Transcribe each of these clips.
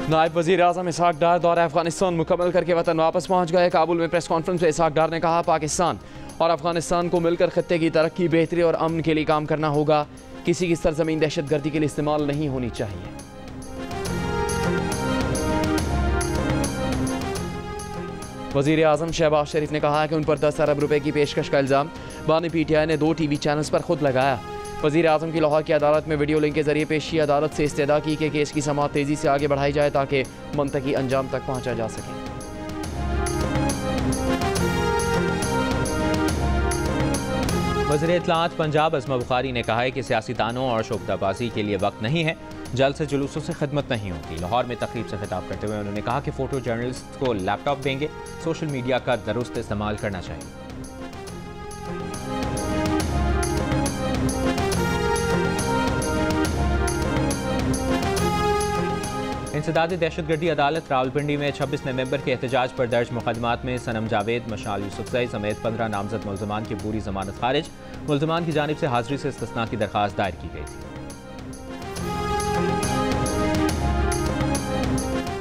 नायब वज़ीर आज़म इसहाक डार दौरा अफगानिस्तान मुकम्मल करके वतन वापस पहुँच गए। काबुल में प्रेस कॉन्फ्रेंस में इसहाक डार ने कहा, पाकिस्तान और अफगानिस्तान को मिलकर खत्ते की तरक्की, बेहतरी और अमन के लिए काम करना होगा। किसी की सरजमीन दहशतगर्दी के लिए इस्तेमाल नहीं होनी चाहिए। वज़ीर आज़म शहबाज शरीफ ने कहा है कि उन पर 10 अरब रुपए की पेशकश का इल्ज़ाम बानी PTI ने 2 TV चैनल्स पर खुद लगाया। वज़ीर आज़म की लाहौर की अदालत में वीडियो लिंक के जरिए पेशी अदालत से इस्तेदा की कि केस की समाअत तेज़ी से आगे बढ़ाई जाए ताकि मंतकी अंजाम तक पहुँचा जा सके। वज़ीर इत्तलाआत पंजाब अज़मा बुखारी ने कहा है कि सियासतदानों और शोबताबाजी के लिए वक्त नहीं है, जल्द से जुलूसों से खिदमत नहीं होती। लाहौर में तकरीब से खिताब करते हुए उन्होंने कहा कि फ़ोटो जर्नलिस्ट को लैपटॉप देंगे, सोशल मीडिया का दुरुस्त इस्तेमाल करना चाहिए। इंसदादी दहशतगर्दी अदालत रावलपिंडी में 26 नवंबर के एहतजाज पर दर्ज मुकदमात में सनम जावेद, मशाल यूसुफजई समेत 15 नामजद मुल्ज़मान की पूरी जमानत खारिज। मुल्ज़मान की जानिब से हाजिरी से इस्तिस्ना की दरख्वास्त दायर की गई थी।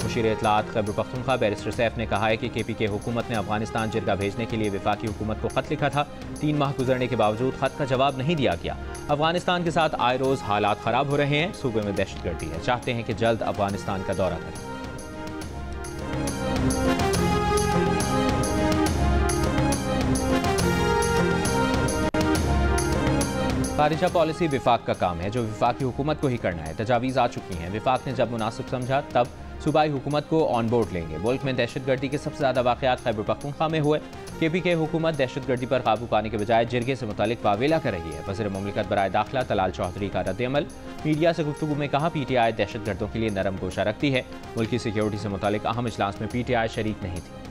मुशीर इत्तलाआत खैबर पख्तूनख्वा बैरिस्टर सैफ ने कहा है कि KPK हुकूमत ने अफगानिस्तान जिरगा भेजने के लिए वफाकी हुकूमत को खत लिखा था। 3 माह गुजरने के बावजूद खत का जवाब नहीं दिया गया। अफगानिस्तान के साथ आए रोज़ हालात ख़राब हो रहे हैं। सूबे में दहशतगर्दी है, चाहते हैं कि जल्द अफगानिस्तान का दौरा करें। खारिजा पॉलिसी विफाक का काम है, जो विफाकी हुकूमत को ही करना है। तजावीज़ आ चुकी हैं। विफाक ने जब मुनासिब समझा तब सूबाई हुकूमत को ऑन बोर्ड लेंगे। मुल्क में दहशतगर्दी के सबसे ज़्यादा वाक़यात खैबर पख्तूनख्वा में हुए। KPK हुकूमत दहशतगर्दी पर काबू पाने के बजाय जिरगे से मुतालिक वावेला कर रही है। वज़ीर मुमलिकत बराए दाखिला तलाल चौधरी का रद्द-ए-अमल। मीडिया से गुफ्तगू में कहा, PTI दहशतगर्दों के लिए नरम गोशा रखती है। मुल्क की सिक्योरिटी से मुतालिक अहम इजलास में PTI शरीक नहीं थी।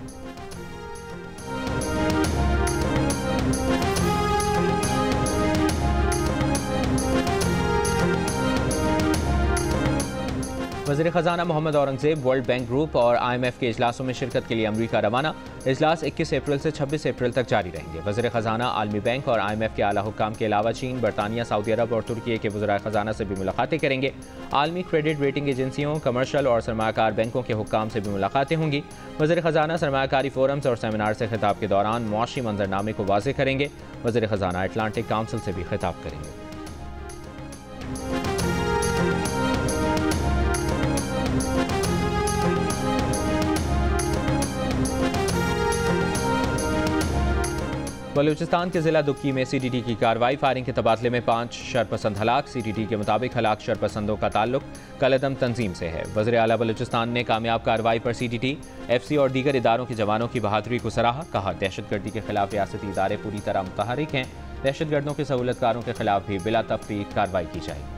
वज़ीर ख़जाना Muhammad Aurangzeb World Bank group और IMF के इजलासों में शिरकत के लिए अमरीका रवाना। इजलास 21 अप्रैल से 26 अप्रैल तक जारी रहेंगे। वज़ीर ख़जाना आलमी बैंक और IMF के आला हुक्काम के अलावा चीन, बरतानिया, सऊदी अरब और तुर्की के वज़राए ख़जाना से भी मुलाकातें करेंगे। आलमी क्रेडिट रेटिंग एजेंसियों, कमर्शल और सरमायाकार बैंकों के हुक्काम से भी मुलाकातें होंगी। वज़ीर ख़जाना सरमायाकारी फोरम्स और सेमिनार से खिताब के दौरान मुआशी मंजरनामे को वाज़ेह करेंगे। वज़ीर ख़जाना अटलांटिक काउंसिल से भी खिताब करेंगे। बलूचिस्तान के जिला दुक्की में CTT की कार्रवाई। फायरिंग के तबादले में 5 शरपसंद हलाक। CTT के मुताबिक हलाक शरपसंदों का ताल्लुक कलदम तंजीम से है। वज़ीर आला बलूचिस्तान ने कामयाब कार्रवाई पर CTT, FC और दीगर इदारों के जवानों की बहादुरी को सराहा। कहा, दहशतगर्दी के खिलाफ रियासती इदारे पूरी तरह मुतहरिक हैं। दहशतगर्दों के सहूलतकारों के खिलाफ भी बिला तफरीक कार्रवाई की जाएगी।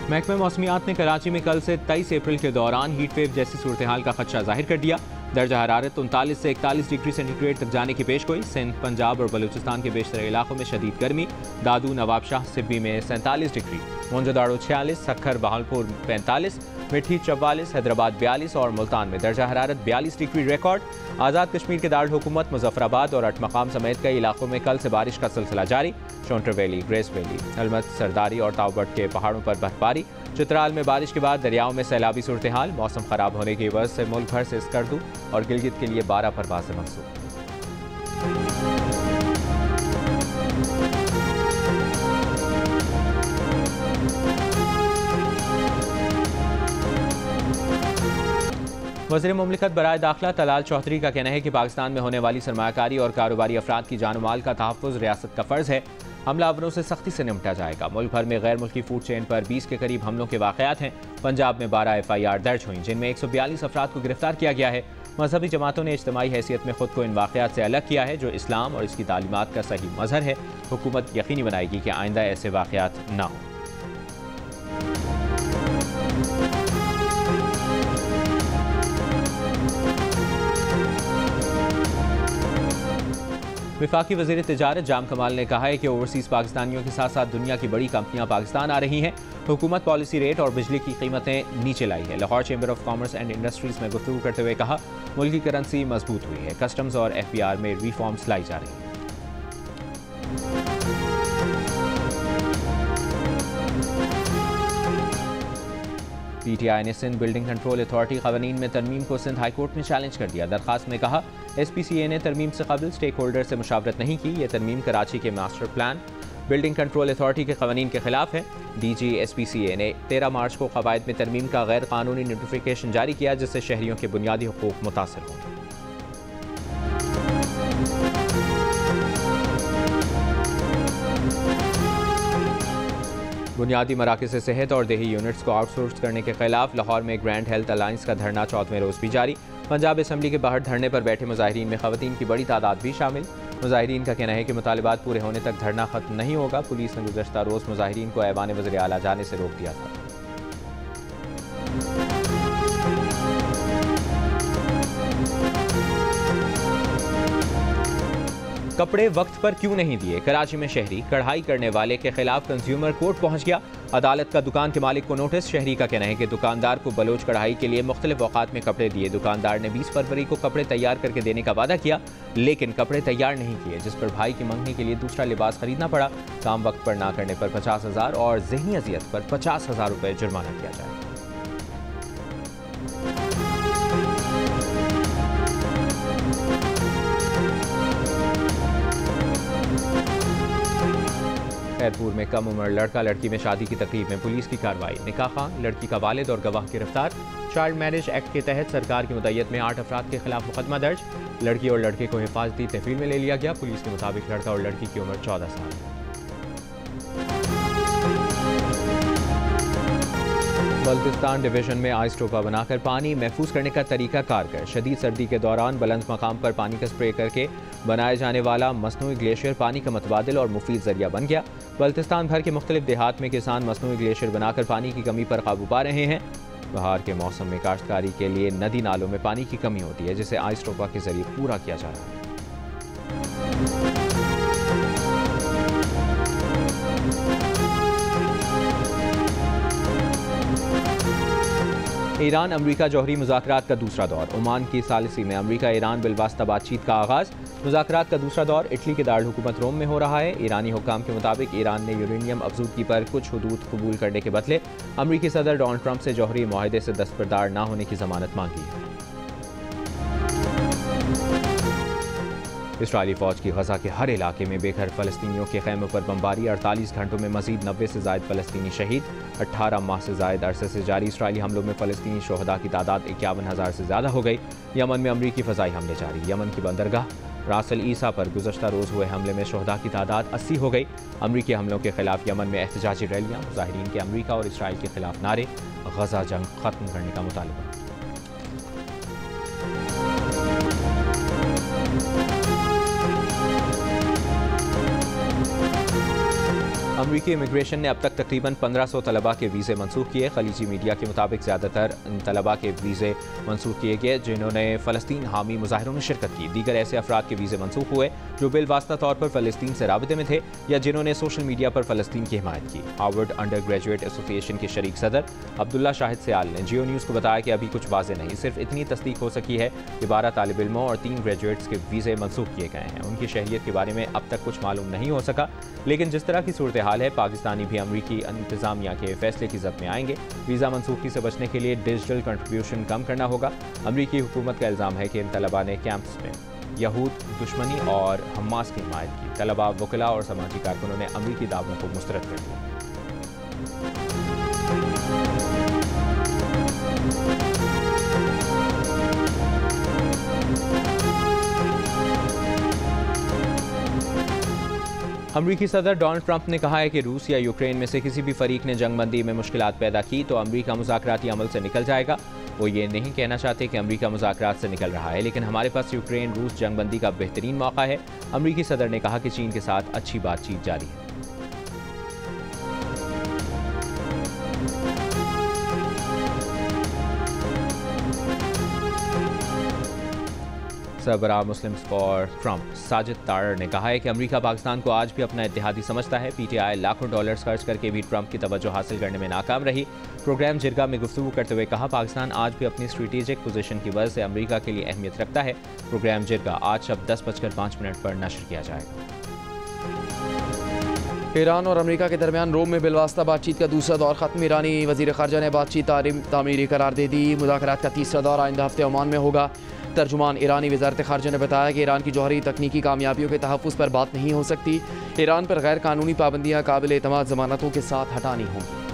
महकमे मौसमियात ने कराची में कल से 23 अप्रैल के दौरान हीट वेव जैसी सूरत हाल का खदशा जाहिर कर दिया। दर्जा हरारत 39 से 41 डिग्री सेंटीग्रेड तक जाने की पेश गोई। सिंध, पंजाब और बलूचिस्तान के बेशतर इलाकों में शदीद गर्मी। दादू, नवाबशाह, सिब्बी में 47 डिग्री, मोंजोदाड़ो 46, सक्खर, बहावलपुर 45, मिठी 44, हैदराबाद 42 और मुल्तान में दर्जा हरारत 42 डिग्री रिकॉर्ड। आज़ाद कश्मीर के दारुल हुकूमत मुजफ्फराबाद और अटमकाम समेत कई इलाकों में कल से बारिश का सिलसिला जारी। शोंटर वैली, ग्रेस वैली, अलमत, सरदारी और तावबट के पहाड़ों पर बर्फबारी। चित्राल में बारिश के बाद दरियाओं में सैलाबी सूरत हाल। मौसम खराब होने की वजह से मुल्क भर से स्कर्दू और गिलगित के लिए 12 परवाज़ें मंसूख। वज़ीर मुमलिकत बराए दाखिला तलाल चौधरी का कहना है कि पाकिस्तान में होने वाली सरमायाकारी और कारोबारी अफराद की जान माल का तहफ़्फ़ुज़ रियासत का फ़र्ज़ है। हमलावरों से सख्ती से निपटा जाएगा। मुल्क भर में गैर मुल्की फूड चेन पर 20 के करीब हमलों के वाक़यात हैं। पंजाब में 12 FIR दर्ज हुई, जिनमें 142 अफराद को गिरफ्तार किया गया है। मजहबी जमातों ने इज्तिमाई हैसियत में खुद को इन वाक़यात से अलग किया है, जो इस्लाम और इसकी तालीमात का सही मज़हर है। हुकूमत यकीनी बनाएगी कि आइंदा ऐसे वाक़यात ना हों। वफाकी वज़ीर तिजारत जाम कमाल ने कहा है कि ओवरसीज़ पाकिस्तानियों के साथ साथ दुनिया की बड़ी कंपनियां पाकिस्तान आ रही हैं। हुकूमत पॉलिसी रेट और बिजली की कीमतें नीचे लाई है। Lahore chamber of commerce and industries में गुफ्तगू करते हुए कहा, मुल्क की करेंसी मजबूत हुई है, कस्टम्स और FBR में रिफॉर्म्स लाई जा रही हैं। PTI ने सिंध बिल्डिंग कंट्रोल अथॉरिटी कवानीन में तरमीम को सिंध हाईकोर्ट में चैलेंज कर दिया। दरखास्त में कहा, SPCA ने तरमीम से कबल स्टेक होल्डर से मुशावरत नहीं की। यह तरमीम कराची के master plan building control authority के कवानीन के खिलाफ है। DG SPCA ने 13 मार्च को कवायद में तरमीम का गैर कानूनी नोटिफिकेशन जारी किया, जिससे शहरियों के बुनियादी हुकूक मुतासर होंगे। बुनियादी मराकज़ सेहत और देही यूनिट्स को आउटसोर्स करने के खिलाफ लाहौर में ग्रैंड हेल्थ अलायंस का धरना 14वें रोज़ भी जारी। पंजाब असेंबली के बाहर धरने पर बैठे मुजाहिरीन में खवातीन की बड़ी तादाद भी शामिल। मुजाहिरीन का कहना है कि मुतालिबात पूरे होने तक धरना खत्म नहीं होगा। पुलिस ने गुज़श्ता रोज़ मुजाहिरीन को ऐवान वज़ीर आला जाने से रोक दिया था। कपड़े वक्त पर क्यों नहीं दिए? कराची में शहरी कढ़ाई करने वाले के खिलाफ कंज्यूमर कोर्ट पहुंच गया। अदालत का दुकान के मालिक को नोटिस। शहरी का कहना है कि दुकानदार को बलोच कढ़ाई के लिए मुख्तलिफ औकात में कपड़े दिए। दुकानदार ने 20 फरवरी को कपड़े तैयार करके देने का वादा किया, लेकिन कपड़े तैयार नहीं किए, जिस पर भाई की मंगनी के लिए दूसरा लिबास खरीदना पड़ा। काम वक्त पर ना करने पर 50,000 और ज़हनी अजियत पर 50,000 रुपये जुर्माना किया जाए। खैरपुर में कम उम्र लड़का लड़की में शादी की तकरीब में पुलिस की कार्रवाई। निकाह खां, लड़की का वालिद और गवाह गिरफ्तार। चाइल्ड मैरिज एक्ट के तहत सरकार की मुद्दत में 8 अफराद के खिलाफ मुकदमा दर्ज। लड़की और लड़के को हिफाजती तहवील में ले लिया गया। पुलिस के मुताबिक लड़का और लड़की की उम्र 14 साल है। बल्तिस्तान डिवीजन में आइस टोपा बनाकर पानी महफूज करने का तरीका कारगर। शदीद सर्दी के दौरान बुलंद मकाम पर पानी का स्प्रे करके बनाए जाने वाला मसनूई ग्लेशियर पानी का मुतबादिल और मुफीद जरिया बन गया। बल्तिस्तान भर के मुख्तलिफ देहात में किसान मसनूई ग्लेशियर बनाकर पानी की कमी पर काबू पा रहे हैं। बहार के मौसम में काश्तकारी के लिए नदी नालों में पानी की कमी होती है, जिसे आइस टोपा के जरिए पूरा किया जा रहा है। ईरान अमरीका जौहरी मुज़ाकरात का दूसरा दौर। ओमान की सालिसी में अमरीका ईरान बिलवास्ता बातचीत का आगाज़। मुज़ाकरात का दूसरा दौर इटली के दारुल हुकूमत रोम में हो रहा है। ईरानी हुक्काम के मुताबिक ईरान ने यूरेनियम अफजूदगी पर कुछ हुदूद कबूल करने के बदले अमरीकी सदर डोनाल्ड ट्रंप से जौहरी मुआहदे से दस्तबरदार न होने की जमानत मांगी है। इसराइली फौज की गजा के हर इलाके में बेघर फलस्तीनियों के खैमों पर बमबारी। 48 घंटों में मजीद 90 से ज़ायद फलस्तीनी शहीद। 18 माह से ज़ायद अरसे से जारी इसराइली हमलों में फलस्तीनी शोहदा की तादाद 51,000 से ज़्यादा हो गई। यमन में अमरीकी फ़ज़ाई हमले जारी। यमन की बंदरगाह रास अल ईसा पर गुज़श्ता रोज़ हुए हमले में शोहदा की तादाद 80 हो गई। अमरीकी हमलों के खिलाफ यमन में एहतजाजी रैलियाँ। मुजाहिरीन के अमरीका और इसराइल के खिलाफ नारे। गजा जंग ख़त्म करने का मुतालबा। अमरीकी इमिग्रेशन ने अब तक तकरीबन 1500 तलबा के वीज़े मनसूख किए। खलीजी मीडिया के मुताबिक ज़्यादातर इन तलबा के वीज़े मनसूख किए गए जिन्होंने फ़लस्तीन हामी मुजाहिरों में शिरकत की। दीगर ऐसे अफराद के वीज़े मनसूख हुए जो बिलवास्ता तौर पर फ़लस्तीन से राबिते में थे या जिन्होंने सोशल मीडिया पर फ़लस्तीन की हिमायत की। हार्वर्ड अंडर ग्रेजुएट एसोसिएशन के शरीक सदर अब्दुल्ला शाहिद सयाल ने जियो न्यूज़ को बताया कि अभी कुछ वाज़ेह नहीं, सिर्फ इतनी तस्दीक हो सकी है कि 12 तालिब इल्मों और 3 ग्रेजुएट्स के वीज़े मनसूख किए गए हैं। उनकी शहरियत के बारे में अब तक कुछ मालूम नहीं हो सका, लेकिन जिस तरह की सूरत हाल है, पाकिस्तानी भी अमरीकी इंतज़ामिया के फैसले की जद में आएंगे। वीज़ा मनसूखी से बचने के लिए डिजिटल कंट्रीब्यूशन कम करना होगा। अमरीकी हुकूमत का इल्ज़ाम है कि इन तलबा ने कैंप्स में यहूद, दुश्मनी और हमास की हिमायत की। तलबा, वकला और समाजी कारकुनों ने अमरीकी दावों को मुस्तरद कर दिया। अमरीकी सदर डोनाल्ड ट्रंप ने कहा है कि रूस या यूक्रेन में से किसी भी फरीक ने जंगबंदी में मुश्किलात पैदा की तो अमरीका मुज़ाकराती अमल से निकल जाएगा। वो ये नहीं कहना चाहते कि अमरीका मुज़ाकरात से निकल रहा है, लेकिन हमारे पास यूक्रेन रूस जंगबंदी का बेहतरीन मौका है। अमरीकी सदर ने कहा कि चीन के साथ अच्छी बातचीत जारी है। सरबराह Muslims for Trump Sajid Tarar ने कहा है कि अमेरिका पाकिस्तान को आज भी अपना इत्तेहादी समझता है। पीटीआई लाखों डॉलर्स खर्च करके भी ट्रंप की तवज्जो हासिल करने में नाकाम रही। प्रोग्राम जिरगा में गुफ्तगू करते हुए कहा, पाकिस्तान आज भी अपनी स्ट्रेटेजिक पोजीशन की वजह से अमेरिका के लिए अहमियत रखता है। प्रोग्राम जिरगा आज शब 10:05 पर नशर किया जाएगा। ईरान और अमेरिका के दरमियान रोम में बिलवास्ता बातचीत का दूसरा दौर खत्म। ईरानी वज़ीर ख़ारजा ने बातचीत तामीरी करार दे दी। मुज़ाकरात का तीसरा दौर आइंदा हफ्ते ओमान में होगा। तर्जुमान ईरानी वज़ारत ख़ारजा ने बताया कि ईरान की जौहरी तकनीकी कामयाबियों के तहफ़्फ़ुज़ पर बात नहीं हो सकती। ईरान पर गैर कानूनी पाबंदियाँ काबिल एतमाद ज़मानतों के साथ हटानी होंगी।